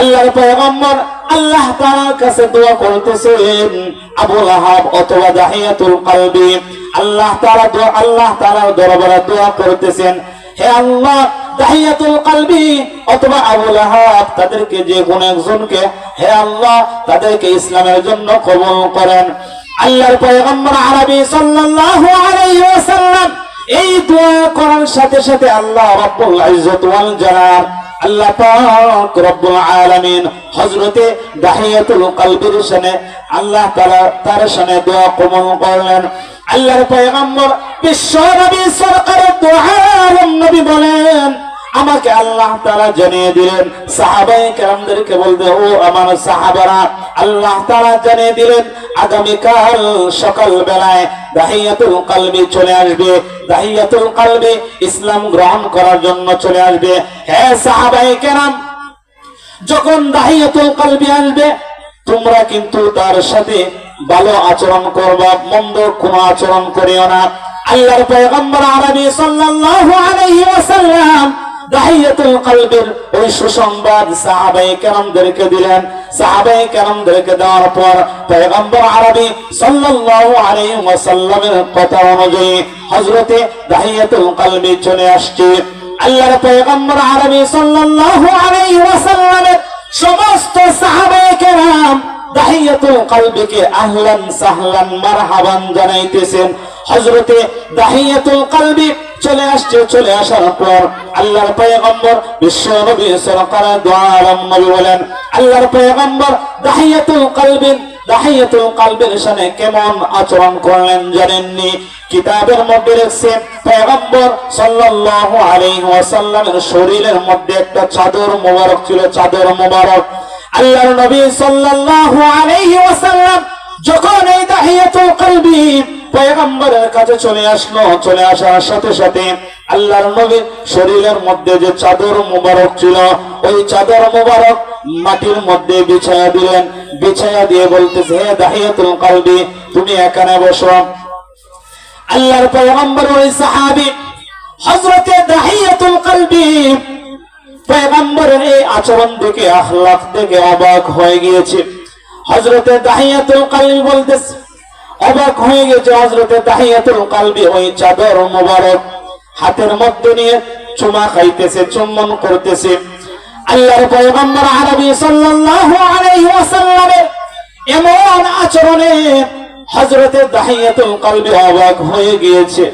আল্লাহর পয়গম্বর আল্লাহ তাআলার কাছে দোয়া করতেছেন আবু লাহাব অথবা দাহিয়াতুল কলবি আল্লাহ তাআলার দরবারে দোয়া করতেছেন, হে আল্লাহ দাহিয়াতুল কলবি অথবা আবু লাহাব তাদেরকে যে কোন একজনকে হে আল্লাহ তাদেরকে ইসলামের জন্য কবুল করেন। আল্লাহর পয়গম্বর আরবি সাল্লাল্লাহু আলাইহি ওয়াসাল্লাম এই দোয়া করার সাথে সাথে আল্লাহ রাব্বুল ইজ্জত ওয়াল জালাল আল্লাহ পাক রব্বুল আলামিন হযরতে দাহিয়াতুল কলবির শানে আল্লাহ তাআলা তার শানে দোয়া কবুল করলেন। আল্লাহর পয়গম্বর বিশ্ব নবী সরকারের দোয়া নবী বলেন, আমাকে আল্লাহ তাআলা জানিয়ে দিলেন সাহাবায়ে কেরামদেরকে বলতে, ও আমার সাহাবারা, আল্লাহ তাআলা জানিয়ে দিলেন আগামীকাল সকাল বেলায় দাহিয়াতুল কলবি চলে আসবে, দাহিয়াতুল কলবি ইসলাম গ্রহণ করার জন্য চলে আসবে। হে সাহাবায়ে কেরাম, যখন দাহিয়াতুল কলবি আসবে তোমরা কিন্তু তার সাথে ভালো আচরণ করবা, মন্দ কোনো আচরণ করিও না। আল্লাহর পয়গম্বর আরবি সাল্লাল্লাহু আলাইহি ওয়াসাল্লাম দাহিয়াতুল কলবির ওই সুসংবাদ সাহাবায়ে কেরামদেরকে দিলেন। সাহাবায়ে কেরামদেরকে দেওয়ার পর পয়গম্বর আরবি সাল্লাল্লাহু আলাইহি ওয়াসাল্লামের কথা অনুযায়ী হযরতে দাহিয়াতুল কলবি চলে আসছে। আল্লাহর পয়গম্বর আরবি সাল্লাল্লাহু আলাইহি ওয়াসাল্লামের সমস্ত সাহাবায়ে কেরাম দাহিয়াতুল কলবিকে আহলান সাহলান মারহাবান জানাইতেছেন। হযরতে দাহিয়াতুল কলবি চলে আসছে। চলে আসার পর আল্লাহর পয়গম্বর বিশ্ব নবী সরকার দোয়া নবী বলেন, আল্লাহর পয়গম্বর দাহিয়াতুল কলবির শানে কেমন আচরণ করলেন জানেননি? কিতাবের মধ্যে লিখছে পয়গম্বর সাল্লাল্লাহু আলাইহি ওয়াসাল্লামের শরীরের মধ্যে একটা চাদর মোবারক ছিল, চাদর মোবারক। আল্লাহর নবী সাল্লাল্লাহু আলাইহি ওয়াসাল্লাম যখন এই দাহিয়াতুল কলবি পয়গম্বরের কাছে চলে আসলো, চলে আসার সাথে সাথে আল্লাহর নবীর শরীরের মধ্যে যে চাদর মোবারক ছিল ওই চাদর মোবারক মাটির মধ্যে বিছায়া দিলেন। বিছায়া দিয়ে বলতেছে, হে দাহিয়াতুল কলবি তুমি এখানে বসো। আল্লাহর পয়গম্বর ওই সাহাবী হযরতে দাহিয়াতুল কলবি পয়গম্বরের এই আচরণ দেখে, আখলাক দেখে অবাক হয়ে গিয়েছে। হযরতে দাহিয়াতুল কলবি বলতেছে, অবাক হয়ে গেছে হযরতে দাহিয়াতুল কলবি ওই চাদর মোবারক হাতের মধ্যে নিয়ে চুমা খাইতেছে, চুম্বন করতেছে। আল্লাহর পয়গম্বর আরবি সাল্লাল্লাহু আলাইহি ওয়াসাল্লামের এমন আচরণে হযরতে দাহিয়াতুল কলবি অবাক হয়ে গিয়েছে।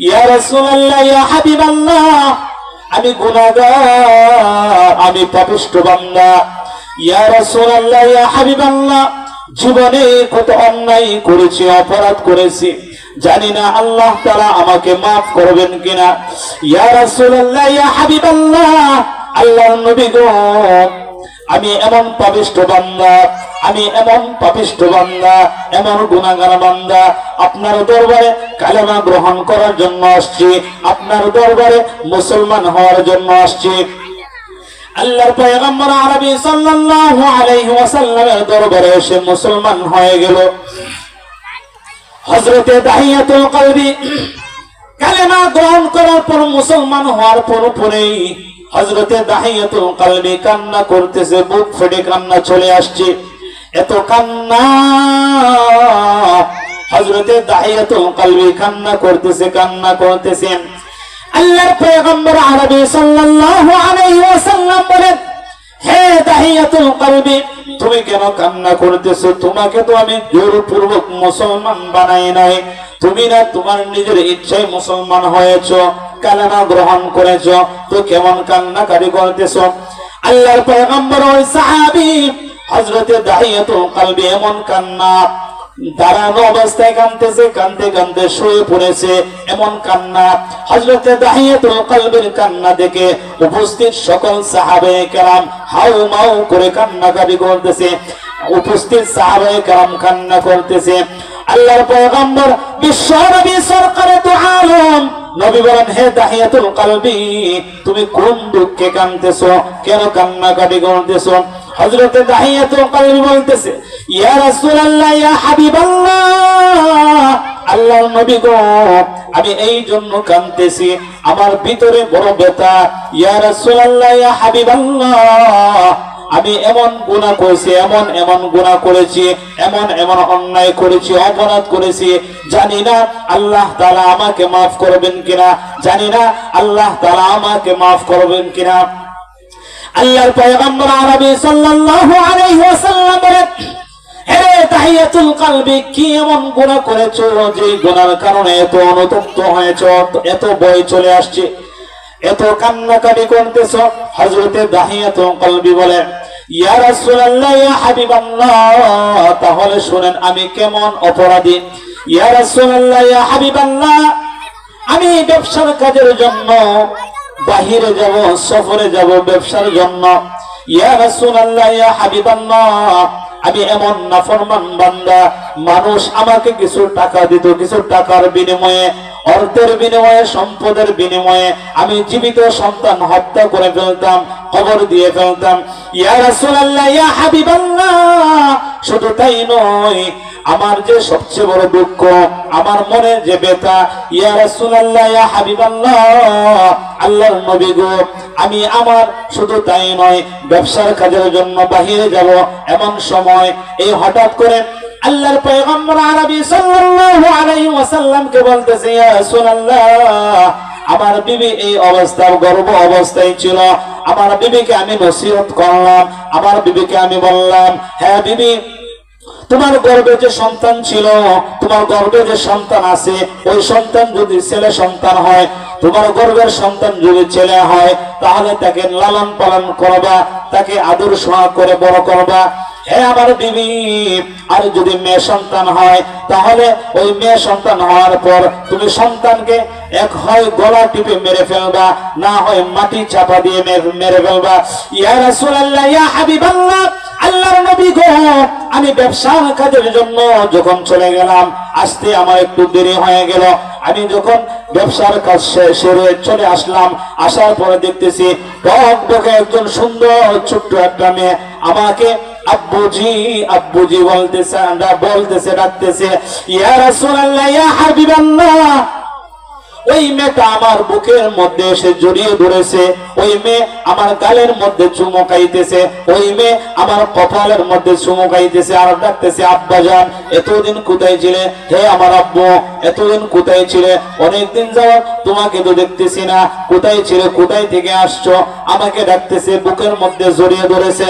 ইয়া রাসূলুল্লাহ, ইয়া হাবিবাল্লাহ, আমি গুনাহগার, আমি পাপিষ্ঠ বান্দা। ইয়া রাসূলুল্লাহ, ইয়া হাবিবাল্লাহ, জীবনে কত অন্যায় করেছি, অপরাধ করেছি, জানি না আল্লাহ তাআলা আমাকে maaf করবেন কিনা। ইয়া রাসূলুল্লাহ, ইয়া হাবিবাল্লাহ, আল্লাহর নবী গো, আমি এমন পাপিষ্ঠ বান্দা, আমি এমন পাপিষ্ঠ বান্দা, এমন গুনাহগার বান্দা, আপনার দরবারে কালেমা গ্রহণ করার জন্য আসছি, আপনার দরবারে মুসলমান হওয়ার জন্য আসছি। আল্লাহর পয়গম্বর আরবি সাল্লাল্লাহু আলাইহি ওয়াসাল্লামের দরবারে এসে মুসলমান হয়ে গেল। হযরতে দাহিয়াতুল কলবি কালেমা গ্রহণ করার পর, মুসলমান হওয়ার পরেই হযরতে দাহিয়াতুল কলবি কান্না করতেছে, বুক ফেটে কান্না চলে আসছে। এত কান্না, হযরতে দাহিয়াতুল কলবি কান্না করতেছে। আল্লাহর পয়গম্বর আরবি সাল্লাল্লাহু আলাইহি ওয়াসাল্লাম বলেন, হে দাহিয়াতুল কলবি তুমি কেন কান্না করতেছো? তোমাকে তো আমি জোরপূর্বক মুসলমান বানাই নাই, তুমি না তোমার নিজের ইচ্ছায় মুসলমান হয়েছো, কালেমা গ্রহণ করেছো, তো কেমন কান্নাকারি করতেছো? আল্লাহর পয়গম্বর ওই সাহাবী হযরতে দাহিয়াতুল কলবি এমন কান্না, দাঁড়ানো অবস্থায় কাঁদতেছে, কাঁদতে কাঁদতে শুয়ে পড়েছে, এমন কান্না। হযরতে দাহিয়াতুল কলবির কান্না দেখে উপস্থিত সকল সাহাবায়ে কেরাম হাউমাউ করে কান্নাকারি করতেছে, উপস্থিত সাহাবায়ে কেরাম কান্না করতেছে। আল্লাহর পয়গম্বর বিশ্ব নবী সরকারে দু আলম নবী বলেন, হে দাহিয়াতুল কলবি তুমি কোন দুঃখে কাঁদতেছো, কেন কান্নাকাটি করতেছো? হযরতে দাহিয়াতুল কলবি বলতেছে, ইয়া রাসূলুল্লাহ, ইয়া হাবিবাল্লাহ, আল্লাহর নবী গো, আমি এই জন্য কাঁদতেছি, আমার ভিতরে বড় ব্যথা। ইয়া রাসূলুল্লাহ, ইয়া হাবিবাল্লাহ, আমি এমন গুনাহ করেছি, এমন গুনাহ করেছি, এমন অন্যায় করেছি, অপরাধ করেছি, জানি না আল্লাহ তাআলা আমাকে মাফ করবেন কিনা, জানি না আল্লাহ তাআলা আমাকে মাফ করবেন কিনা। আল্লাহর পয়গম্বর আরবি সাল্লাল্লাহু আলাইহি ওয়াসাল্লাম বলেন, হে তাহিয়াতুল কলবি, কি এমন গুনাহ করেছো যে গুনার কারণে এত অনুতপ্ত হয়েছো, এত ভয় চলে আসছে, এত কান্নাকাটি করতেছো? হযরতে তাহিয়াতুল কলবি বলেন, ইয়া রাসূলুল্লাহ, ইয়া হাবিবাল্লাহ, তাহলে শুনেন আমি কেমন অপরাধী। ইয়া রাসূলুল্লাহ, ইয়া হাবিবাল্লাহ, আমি ব্যবসার কাজের জন্য বাহিরে যাব, সফরে যাব ব্যবসার জন্য। ইয়া রাসূলুল্লাহ, ইয়া হাবিবাল্লাহ, আমি এমন নাফরমান বান্দা, মানুষ আমাকে কিছু টাকা দিত, কিছু টাকার বিনিময়ে, অর্থের বিনিময়ে, সম্পদের বিনিময়ে আমি জীবিত সন্তান হত্যা করে ফেলতাম, কবর দিয়ে ফেলতাম। ইয়া রাসূলুল্লাহ, ইয়া হাবিবাল্লাহ, শুধু তাই নয়, আমার যে সবচেয়ে বড় দুঃখ, আমার মনে যে ব্যথা, ইয়া রাসূলুল্লাহ, ইয়া হাবিবাল্লাহ, আল্লাহর নবী গো, আমি আমার শুধু তাই নয়, ব্যবসার কাজের জন্য বাহিরে যাব, এমন সময় এই হঠাৎ করে আল্লাহর পয়গম্বর আরবি সাল্লাল্লাহু আলাইহি ওয়াসাল্লামকে বলতেছে, ইয়া রাসূলুল্লাহ, আমার বিবি এই অবস্থার গর্ভ অবস্থায় ছিল, আমার বিবিকে আমি নসিহত করলাম, আমার বিবিকে আমি বললাম, হ্যাঁ বিবি, তোমার গর্ভে যে সন্তান ছিল, তোমার গর্ভে যে সন্তান আছে, ওই সন্তান যদি ছেলে সন্তান হয়, তোমার গর্ভের সন্তান যদি ছেলে হয়, তাহলে তাকে লালন পালন করবা, তাকে আদর সোহাগ করে বড় করবা। হে আমার বিবি, আর যদি মেয়ে সন্তান হয়, তাহলে ওই মেয়ে সন্তান হওয়ার পর তুমি সন্তানকে এক হয় গলা টিপে মেরে ফেলবা, না হয় মাটি চাপা দিয়ে মেরে ফেলবা। ইয়া রাসূলুল্লাহ, ইয়া হাবিবাল্লাহ, আল্লাহর নবী গো, আমি ব্যবসার কাজের জন্য যখন চলে গেলাম, আসতে আমার একটু দেরি হয়ে গেল। আমি যখন ব্যবসার কাজ সেরে চলে আসলাম, আসার পরে দেখতেছি টক বকে একজন সুন্দর ছোট্ট একটা মেয়ে আমাকে আব্বুজি আব্বুজি বলতেছে, ডাকতেছে। ইয়া রাসূলুল্লাহ, ইয়া হাবিবাল্লাহ, ওই মেয়েটা আমার বুকের মধ্যে এসে জড়িয়ে ধরেছে, ওই মেয়ে আমার গালের মধ্যে চুমুকাইতেছে, ওই মেয়ে আমার কপালের মধ্যে চুমুকাইতেছে, আর ডাকতেছে, আব্বাজান, এতদিন কোথায় ছিলে? হে আমার আব্বু, এতদিন কোথায় ছিলে? অনেকদিন যাওয়ার তোমাকে তো দেখতেছি না, কোথায় ছিলে? কোথায় থেকে আসছো? আমাকে ডাকতেছে, বুকের মধ্যে জড়িয়ে ধরেছে।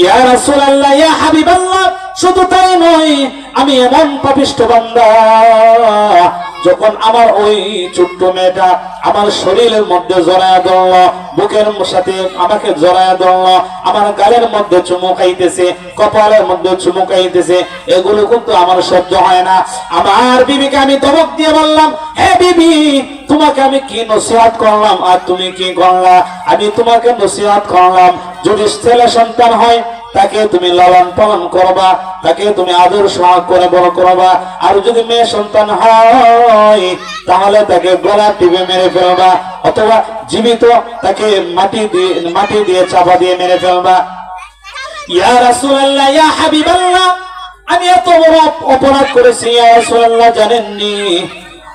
ইয়া রাসূলুল্লাহ, ইয়া হাবিবাল্লাহ, শুধু তাই নয়, আমি এমন পাপিষ্ঠ বান্দা, যখন আমার ওই ছোট্ট মেয়েটা আমার শরীরের মধ্যে জড়ায়া ধরল, বুকের সাথে আমাকে জড়ায়া ধরল, আমার গালের মধ্যে চুমুকাইতেছে, কপালের মধ্যে চুমুকাইতেছে, এগুলো কিন্তু আমার সহ্য হয় না। আমার বিবিকে আমি ধমক দিয়ে বললাম, হে বিবি, তোমাকে আমি কি নসিহত করলাম আর তুমি কি করলা? আমি তোমাকে নসিহত করলাম, যদি ছেলে সন্তান হয় তাকে তুমি লালন পালন করবা, তাকে তুমি আদর সোহাগ করে বড় করবা, আর যদি মেয়ে সন্তান হয় তাহলে তাকে গলা টিপে মেরে ফেলবা, অথবা জীবিত তাকে মাটি দিয়ে চাপা দিয়ে মেরে ফেলবা। ইয়া রাসূলুল্লাহ, ইয়া হাবিবাল্লাহ, আমি এত বড় অপরাধ করেছি ইয়া রাসূলুল্লাহ, জানেননি?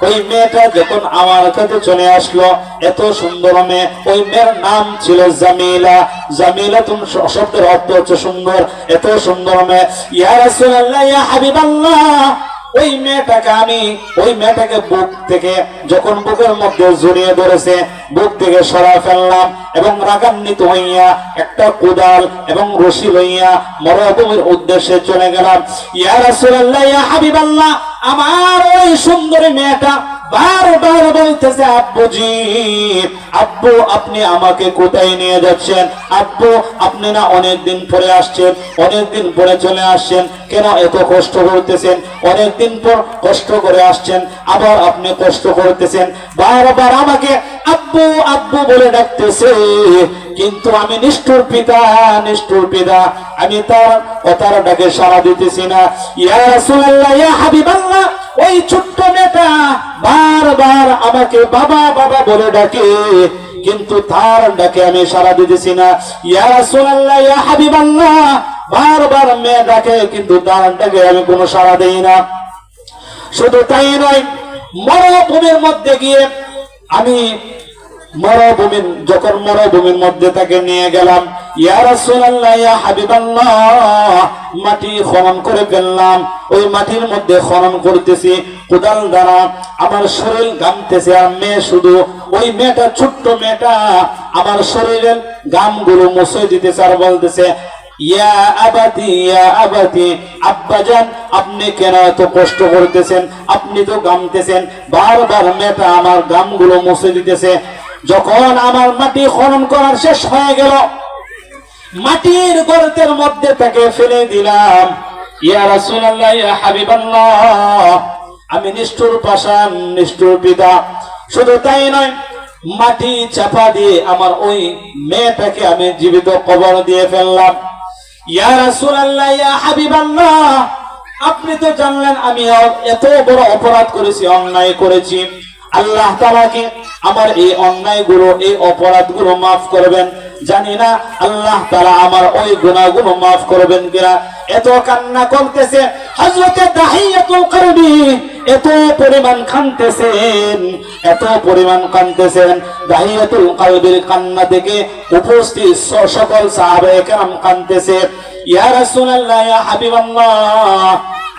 ওই মেয়েটা যখন আমার কাছে চলে আসলো, এত সুন্দর মেয়ে, ওই মেয়ের নাম ছিল জামিলা। জামিলা তুমি শব্দের অর্থ হচ্ছে সুন্দর, এত সুন্দর মেয়ে। ইয়া রাসূলুল্লাহ, ইয়া হাবিবাল্লাহ, ওই মেয়েটাকে বুক থেকে যখন বুকের মধ্যে জড়িয়ে ধরেছে, বুক থেকে সরা ফেললাম এবং রাগান্বিত হইয়া একটা কোদাল এবং রশি লইয়া মরুভূমির উদ্দেশ্যে চলে গেলাম। ইয়া রাসূলুল্লাহ, ইয়া হাবিবাল্লাহ, আমার ওই সুন্দরী মেয়েটা বারবার বলতেছে, আব্বুজি, আব্বু, আপনি আমাকে কোথায় নিয়ে যাচ্ছেন? আব্বু, আপনি না অনেকদিন পরে আসছেন, অনেকদিন পরে চলে আসছেন, কেন এত কষ্ট করতেছেন? অনেকদিন পর কষ্ট করে আসছেন, আবার আপনি কষ্ট করতেছেন, বারবার আমাকে আব্বু আব্বু বলে ডাকতেছে, কিন্তু আমি নিষ্ঠুর পিতা, আমি তার কথার ডাকে সাড়া দিতেছি না। ইয়া রাসূলুল্লাহ, ইয়া হাবিবাল্লাহ, ওই ছোট্ট মেয়েটা বারবার আমাকে বাবা বাবা বলে ডাকে, কিন্তু তার ডাকে আমি সাড়া দিতেছি না। ইয়া রাসূলুল্লাহ, ইয়া হাবিবাল্লাহ, বারবার মেয়ে ডাকে, কিন্তু তার ডাকে আমি কোনো সাড়া দেই না। শুধু তাই নয়, মরুভূমির মধ্যে গিয়ে আমি যখন মরুভূমির মধ্যে তাকে নিয়ে গেলাম, ইয়া রাসূলুল্লাহ ইয়া হাবিবাল্লাহ, মাটি খনন করে ফেললাম। ওই মাটির মধ্যে খনন করতেছি কোদাল দ্বারা, আমার শরীর ঘামতেছে। আর মেয়ে, শুধু ওই মেয়েটা, ছোট্ট মেয়েটা আমার শরীরের ঘামগুলো মুছে দিতেছে আর বলতেছে, ইয়া আবাতি, ইয়া আবাতি, আব্বাজান আপনি কেন এত কষ্ট করতেছেন, আপনি তো ঘামতেছেন। বারবার মেয়েটা আমার ঘামগুলো মুছে দিতেছে। যখন আমার মাটি খনন করার শেষ হয়ে গেল, মাটির গর্তের মধ্যে তাকে ফেলে দিলাম। ইয়া রাসূলুল্লাহ ইয়া হাবিবাল্লাহ, আমি নিষ্ঠুর পাষাণ, নিষ্ঠুর পিতা। শুধু তাই নয়, মাটি চাপা দিয়ে আমার ওই মেয়েটাকে আমি জীবিত কবর দিয়ে ফেললাম। ইয়া রাসূলুল্লাহ ইয়া হাবিবাল্লাহ, আপনি তো জানলেন আমি এত বড় অপরাধ করেছি, অন্যায় করেছি। আল্লাহ তাআলাকে আমার এই অন্যায়গুলো, এই অপরাধগুলো মাফ করবেন। জানি না আল্লাহ তাআলা আমার ওই গুনাহগুলো মাফ করবেন কিনা। এত কান্না করতেছে হযরতে দাহিয়াতুল কলবি, এত পরিমাণ কাঁদতেছেন, এত পরিমাণ কাঁদতেছেন। দাহিয়াতুল কলবির কান্না থেকে উপস্থিত সকল সাহাবায়ে কেরাম কাঁদতেছে। ইয়া রাসূলুল্লাহ ইয়া হাবিবাল্লাহ,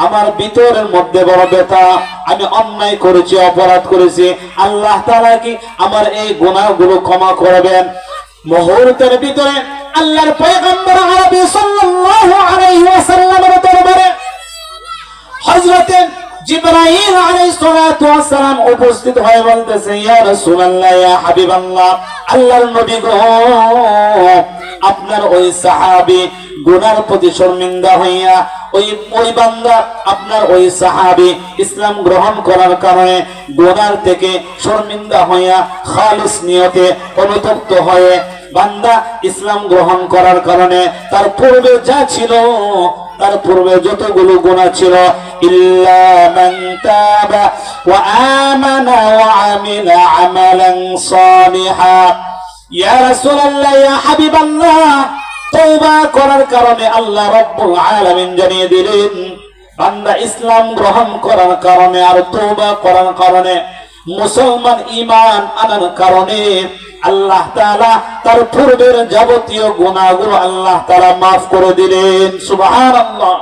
আমার ভিতরের মধ্যে বড় ব্যথা, আমি অন্যায় করেছি, অপরাধ করেছি। আল্লাহ তাআলা কি আমার এই গুনাহগুলো ক্ষমা করবেন? মুহূর্তের ভিতরে আল্লাহর পয়গম্বর আরবি সাল্লাল্লাহু আলাইহি ওয়াসাল্লামের দরবারে হযরত জিবরাইল আলাইহিস সালাতু ওয়াস সালাম উপস্থিত হয়ে বলতেছে, ইয়া রাসূলুল্লাহ ইয়া হাবিবাল্লাহ, আল্লাহর নবী গো, আপনার ওই সাহাবী গুনার প্রতি শর্মিন্দা হইয়া, ওই বান্দা, আপনার ওই সাহাবী ইসলাম গ্রহণ করার কারণে গুনার থেকে শর্মিন্দা হইয়া খালিস নিয়তে অনুতপ্ত হয়ে বান্দা ইসলাম গ্রহণ করার কারণে তার পূর্বে যা ছিল, তার পূর্বে যতগুলো গুনাহ ছিল, ইল্লা মান তাবা ওয়া আমানা ওয়া আমিলা আমালান সালিহা। ইয়া রাসূলুল্লাহ ইয়া হাবিবাল্লাহ, তওবা করার কারণে আল্লাহ রাব্বুল আলামিন জানিয়ে দিলেন, বান্দা ইসলাম গ্রহণ করার কারণে আর তওবা করার কারণে, মুসলমান ঈমান আনার কারণে আল্লাহ তাআলা তার পূর্বের যাবতীয় গুনাহগুলো আল্লাহ তাআলা মাফ করে দিলেন। সুবহানাল্লাহ।